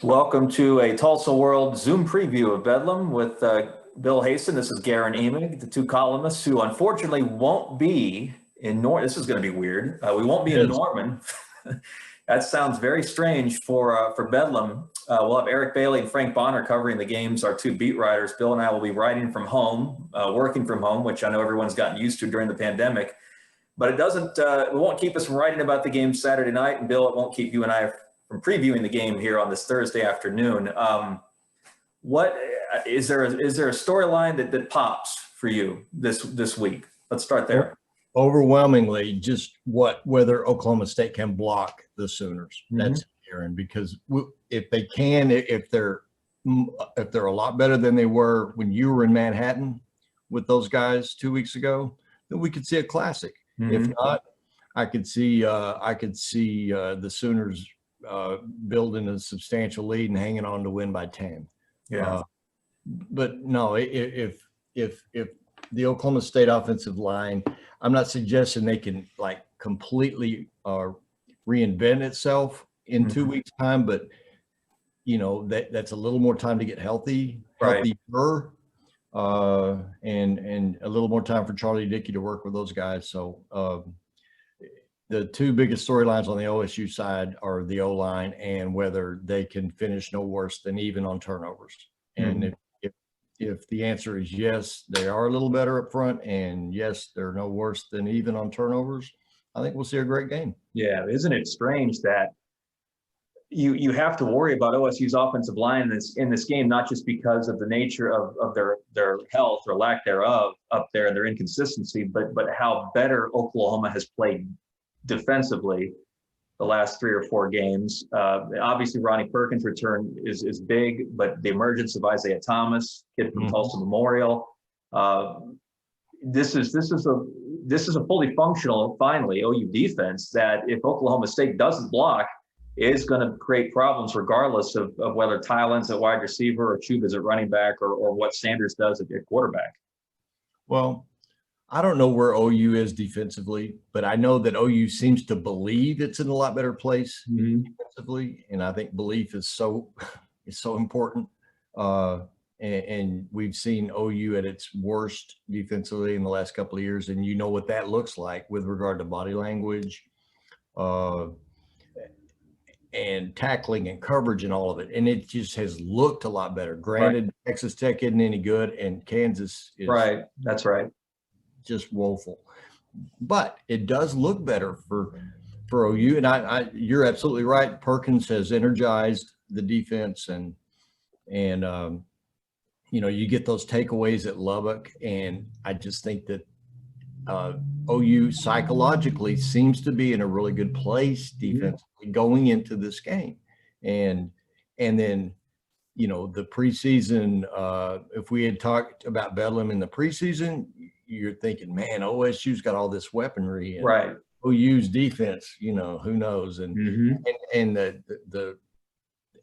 Welcome to a Tulsa World Zoom preview of Bedlam with Bill Haisten. This is Guerin and Emig, the two columnists who unfortunately won't be in Norman. This is going to be weird. We won't be in Yes. Norman. That sounds very strange for Bedlam. We'll have Eric Bailey and Frank Bonner covering the games, our two beat writers. Bill and I will be writing from home, working from home, which I know everyone's gotten used to during the pandemic. But it won't keep us from writing about the game Saturday night. And Bill, it won't keep you and I from previewing the game here on this Thursday afternoon. What is there? Is there a storyline that pops for you this week? Let's start there. Overwhelmingly, just whether Oklahoma State can block the Sooners. That's Guerin, because if they can, if they're a lot better than they were when you were in Manhattan with those guys 2 weeks ago, then we could see a classic. If not, I could see the Sooners building a substantial lead and hanging on to win by 10. Yeah. But no, if the Oklahoma State offensive line, I'm not suggesting they can like completely reinvent itself in 2 weeks' time, but you know that's a little more time to get healthier, and a little more time for Charlie Dickey to work with those guys. So the two biggest storylines on the OSU side are the O-line and whether they can finish no worse than even on turnovers. And if the answer is yes, they are a little better up front, and yes, they're no worse than even on turnovers, I think we'll see a great game. Yeah, isn't it strange that you have to worry about OSU's offensive line in this game, not just because of the nature of their health or lack thereof up there and their inconsistency, but how better Oklahoma has played defensively the last 3 or 4 games. Obviously, Ronnie Perkins' return is big, but the emergence of Isaiah Thomas, kid from Tulsa Memorial, this is a fully functional, finally, OU defense that if Oklahoma State doesn't block, is going to create problems regardless of whether Tylen's at wide receiver or Chuba's at running back or what Sanders does at quarterback. Well, I don't know where OU is defensively, but I know that OU seems to believe it's in a lot better place defensively, and I think belief is so important. And we've seen OU at its worst defensively in the last couple of years, and you know what that looks like with regard to body language, and tackling and coverage and all of it. And it just has looked a lot better. Granted, Texas Tech isn't any good, and Kansas is That's right. Just woeful, but it does look better for OU. And you're absolutely right. Perkins has energized the defense, and you know, you get those takeaways at Lubbock, and I just think that OU psychologically seems to be in a really good place defensively going into this game. And then, you know, the preseason, if we had talked about Bedlam in the preseason, you're thinking, man, OSU's got all this weaponry, and OU's defense, you know, who knows? And the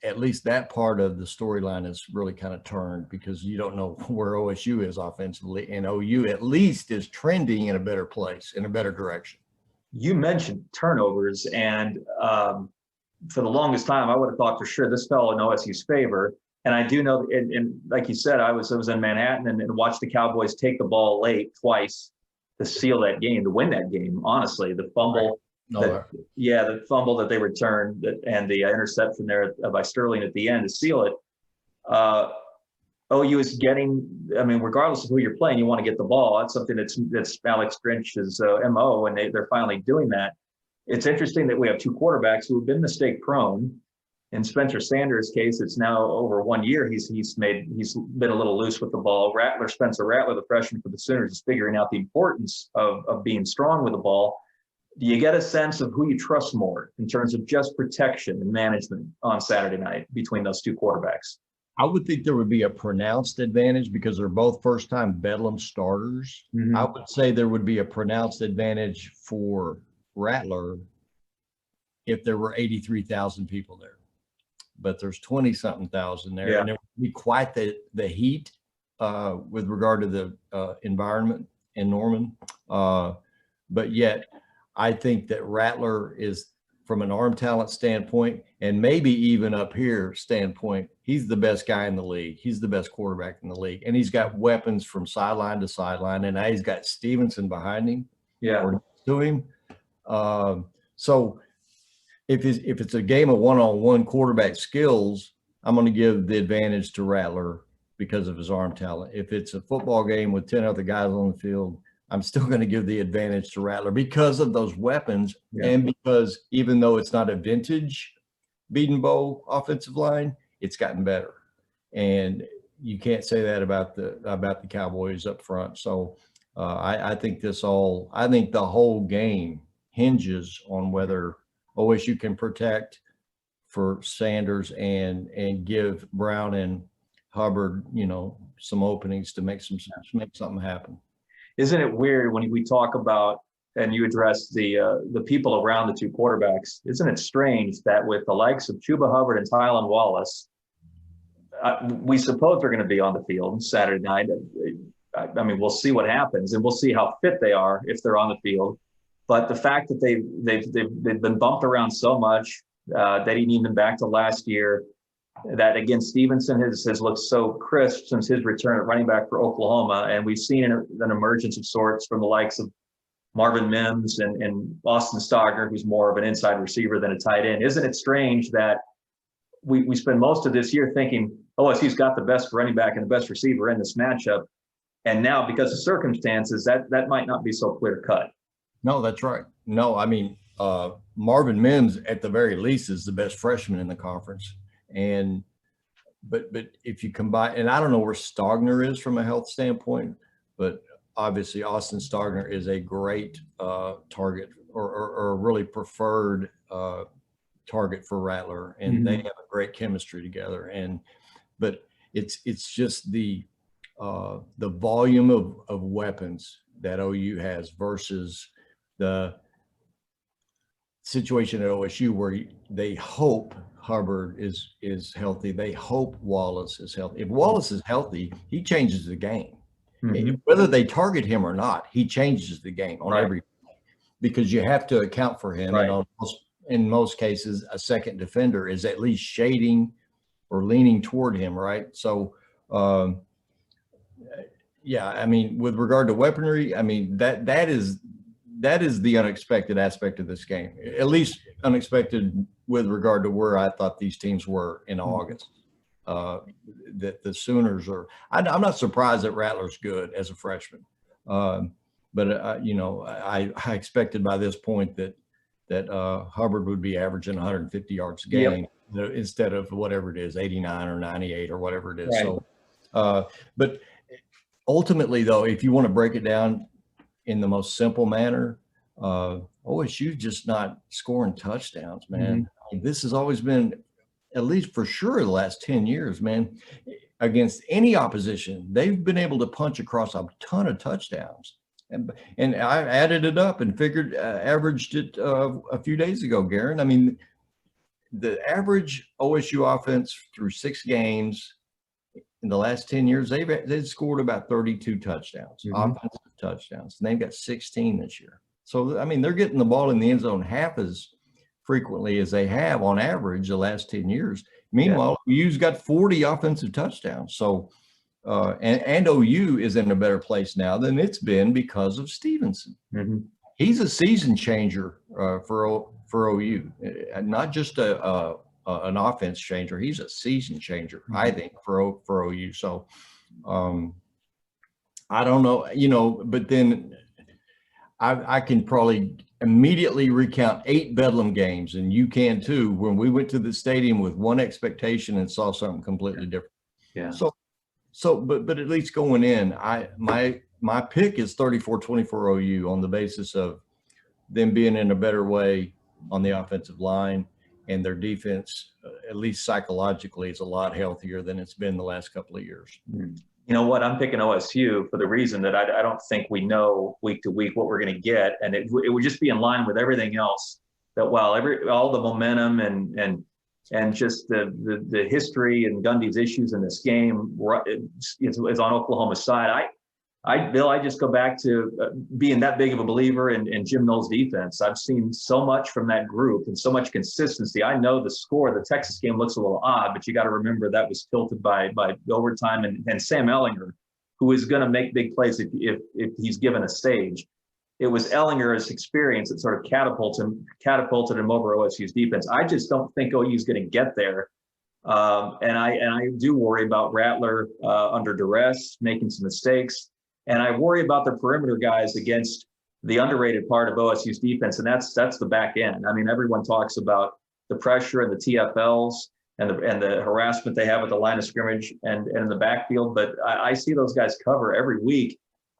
at least that part of the storyline is really kind of turned, because you don't know where OSU is offensively, and OU at least is trending in a better place, in a better direction. You mentioned turnovers, and for the longest time, I would have thought for sure this fell in OSU's favor. And I do know, and like you said, I was in Manhattan and watched the Cowboys take the ball late twice to seal that game, to win that game. Honestly, the fumble, the fumble that they returned, and the interception there by Sterling at the end to seal it. OU is getting, I mean, regardless of who you're playing, you want to get the ball. That's something that's Alex Grinch's MO, and they're finally doing that. It's interesting that we have two quarterbacks who have been mistake prone. In Spencer Sanders' case, it's now over 1 year. He's been a little loose with the ball. Spencer Rattler, the freshman for the Sooners, is figuring out the importance of being strong with the ball. Do you get a sense of who you trust more in terms of just protection and management on Saturday night between those two quarterbacks? I would think there would be a pronounced advantage because they're both first-time Bedlam starters. I would say there would be a pronounced advantage for Rattler if there were 83,000 people there. But there's 20-something thousand there, and there would be quite the heat with regard to the environment in Norman. But yet, I think that Rattler is from an arm talent standpoint, and maybe even up here standpoint, he's the best guy in the league. He's the best quarterback in the league. And he's got weapons from sideline to sideline. And now he's got Stevenson behind him or next to him. So if it's a game of one-on-one quarterback skills, I'm going to give the advantage to Rattler because of his arm talent. If it's a football game with 10 other guys on the field, I'm still going to give the advantage to Rattler because of those weapons, and because even though it's not a vintage beaten bow offensive line, it's gotten better. And you can't say that about the Cowboys up front. So I think the whole game hinges on whether OSU can protect for Sanders and give Brown and Hubbard, some openings to make something happen. Isn't it weird when we talk about, and you address the people around the two quarterbacks, isn't it strange that with the likes of Chuba Hubbard and Tylan Wallace, we suppose they're going to be on the field Saturday night. I mean, we'll see what happens, and we'll see how fit they are if they're on the field. But the fact that they've been bumped around so much, dating even back to last year, that again, Stevenson has looked so crisp since his return at running back for Oklahoma. And we've seen an emergence of sorts from the likes of Marvin Mims and Austin Stogner, who's more of an inside receiver than a tight end. Isn't it strange that we spend most of this year thinking, OSU's got the best running back and the best receiver in this matchup. And now, because of circumstances, that might not be so clear cut. No, that's right. No, I mean, Marvin Mims at the very least is the best freshman in the conference. But if you combine, and I don't know where Stogner is from a health standpoint, but obviously Austin Stogner is a great target or a really preferred target for Rattler, and they have a great chemistry together. But it's just the volume of weapons that OU has versus the situation at OSU where they hope Hubbard is healthy. They hope Wallace is healthy. If Wallace is healthy, he changes the game. Whether they target him or not, he changes the game on every play, because you have to account for him. And in most cases, a second defender is at least shading or leaning toward him, right? So, yeah, I mean, with regard to weaponry, I mean, that is the unexpected aspect of this game, at least unexpected with regard to where I thought these teams were in August. That the Sooners are, I'm not surprised that Rattler's good as a freshman. But I expected by this point that Hubbard would be averaging 150 yards a game instead of whatever it is, 89 or 98 or whatever it is. Right. So, but ultimately though, if you want to break it down in the most simple manner, OSU just not scoring touchdowns, man. I mean, this has always been, at least for sure, the last 10 years, man, against any opposition, they've been able to punch across a ton of touchdowns. And I added it up and figured, averaged it a few days ago, Guerin. I mean, the average OSU offense through 6 games in the last 10 years, they've scored about 32 touchdowns, offensive touchdowns, and they've got 16 this year. So, I mean, they're getting the ball in the end zone half as frequently as they have on average the last 10 years. Meanwhile, OU's got 40 offensive touchdowns. So, and OU is in a better place now than it's been because of Stevenson. He's a season changer for OU, not just an offense changer. He's a season changer, I think, for OU. So I don't know, but then I can probably immediately recount 8 Bedlam games, and you can too, when we went to the stadium with one expectation and saw something completely different. Yeah. But at least going in, my pick is 34-24 OU on the basis of them being in a better way on the offensive line, and their defense, at least psychologically, is a lot healthier than it's been the last couple of years. You know what? I'm picking OSU for the reason that I don't think we know week to week what we're going to get, and it would just be in line with everything else. That while all the momentum and just the history and Gundy's issues in this game is on Oklahoma's side, Bill, I just go back to being that big of a believer in Jim Knowles' defense. I've seen so much from that group and so much consistency. I know the score, the Texas game looks a little odd, but you got to remember that was tilted by overtime, and Sam Ellinger, who is going to make big plays if he's given a stage. It was Ellinger's experience that sort of catapulted him over OSU's defense. I just don't think OU's going to get there. And I do worry about Rattler under duress, making some mistakes. And I worry about the perimeter guys against the underrated part of OSU's defense, and that's the back end. I mean, everyone talks about the pressure and the TFLs and the harassment they have at the line of scrimmage and in the backfield, but I see those guys cover every week.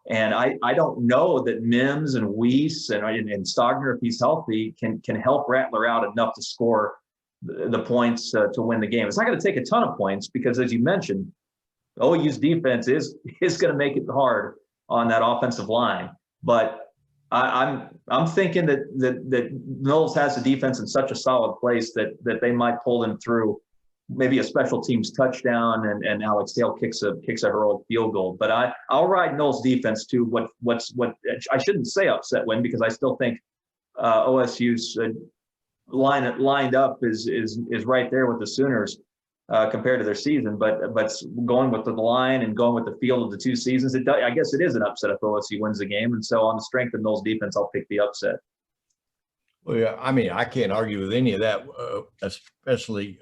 And I don't know that Mims and Weiss and Stogner, if he's healthy, can help Rattler out enough to score the points to win the game. It's not going to take a ton of points because, as you mentioned, OU's defense is going to make it hard on that offensive line. But I'm thinking that Knowles has the defense in such a solid place that they might pull them through maybe a special teams touchdown and Alex Hale kicks a heroic field goal. But I'll ride Knowles' defense to what I shouldn't say upset win, because I still think OSU's lined up is right there with the Sooners. Compared to their season, but going with the line and going with the field of the two seasons, I guess it is an upset if OSU wins the game. And so on the strength of Knowles' defense, I'll pick the upset. Well, yeah, I mean, I can't argue with any of that, especially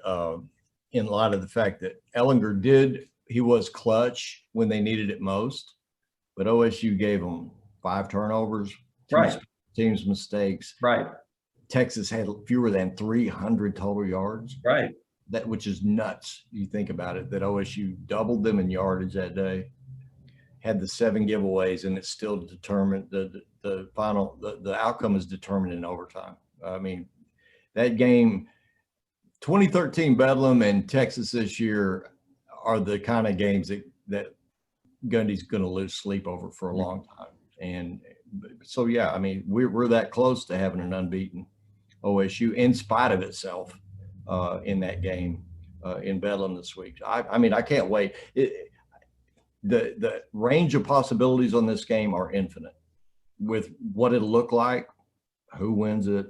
in light of the fact that Ellinger he was clutch when they needed it most, but OSU gave them 5 turnovers, right? Teams mistakes, right? Texas had fewer than 300 total yards, right? Which is nuts. You think about it, that OSU doubled them in yardage that day, had the 7 giveaways, and it's still determined. The final outcome is determined in overtime. I mean, that game, 2013 Bedlam and Texas this year are the kind of games that Gundy's going to lose sleep over for a long time. And so, yeah, I mean, we're that close to having an unbeaten OSU in spite of itself. In that game in Bedlam this week. I mean, I can't wait. The range of possibilities on this game are infinite. With what it'll look like, who wins it,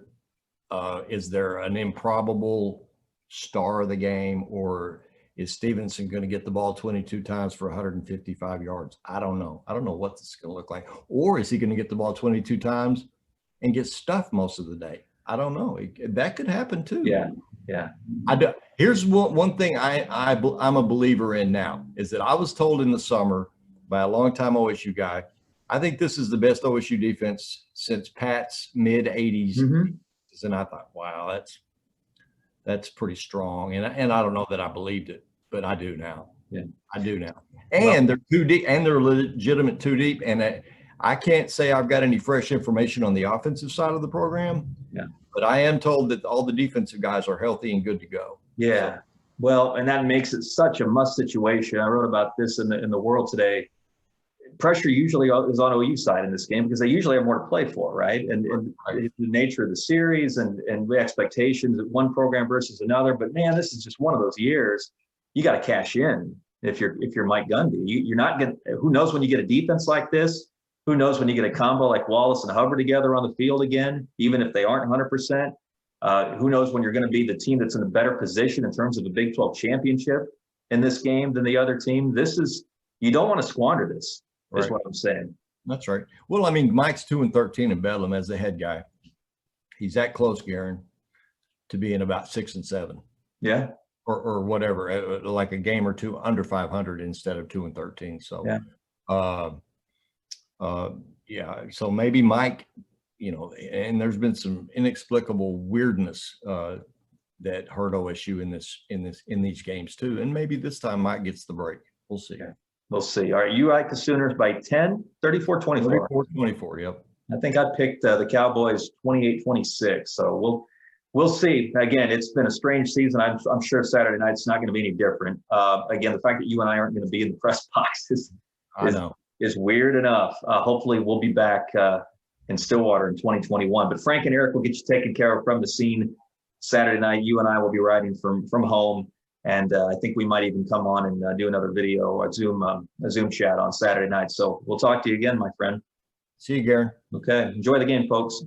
is there an improbable star of the game, or is Stevenson going to get the ball 22 times for 155 yards? I don't know. I don't know what this is going to look like. Or is he going to get the ball 22 times and get stuffed most of the day? I don't know. That could happen too. Yeah. Here's one thing I'm a believer in now, is that I was told in the summer by a longtime OSU guy, I think this is the best OSU defense since Pat's mid-'80s. Mm-hmm. And I thought, wow, that's pretty strong. And I don't know that I believed it, but I do now. Yeah, I do now. And they're too deep, and they're legitimate too deep. And I can't say I've got any fresh information on the offensive side of the program. Yeah. But I am told that all the defensive guys are healthy and good to go. Yeah. Well, and that makes it such a must situation. I wrote about this in the World today. Pressure usually is on OU side in this game because they usually have more to play for, right? And the nature of the series and the expectations of one program versus another. But man, this is just one of those years you got to cash in if you're Mike Gundy. You're not going. Who knows when you get a defense like this? Who knows when you get a combo like Wallace and Hubbard together on the field again, even if they aren't 100%? Who knows when you're going to be the team that's in a better position in terms of a Big 12 championship in this game than the other team? You don't want to squander this, is what I'm saying. That's right. Well, I mean, Mike's 2-13 in Bedlam as the head guy. He's that close, Guerin, to being about 6-7. Yeah. Or whatever, like a game or two under 500 instead of 2-13. So, yeah. So maybe Mike, and there's been some inexplicable weirdness that hurt OSU in these games too. And maybe this time Mike gets the break. We'll see. Okay. We'll see. All right. You like the Sooners by 10, 34-24. 34-24. Yep. I think I picked the Cowboys 28-26. So we'll see. Again, it's been a strange season. I'm sure Saturday night's not going to be any different. Again, the fact that you and I aren't going to be in the press box is weird enough. Hopefully we'll be back in Stillwater in 2021. But Frank and Eric will get you taken care of from the scene Saturday night. You and I will be riding from home And I think we might even come on and do another video, a Zoom chat on Saturday night. So we'll talk to you again, my friend. See you, Guerin. Okay, enjoy the game, folks.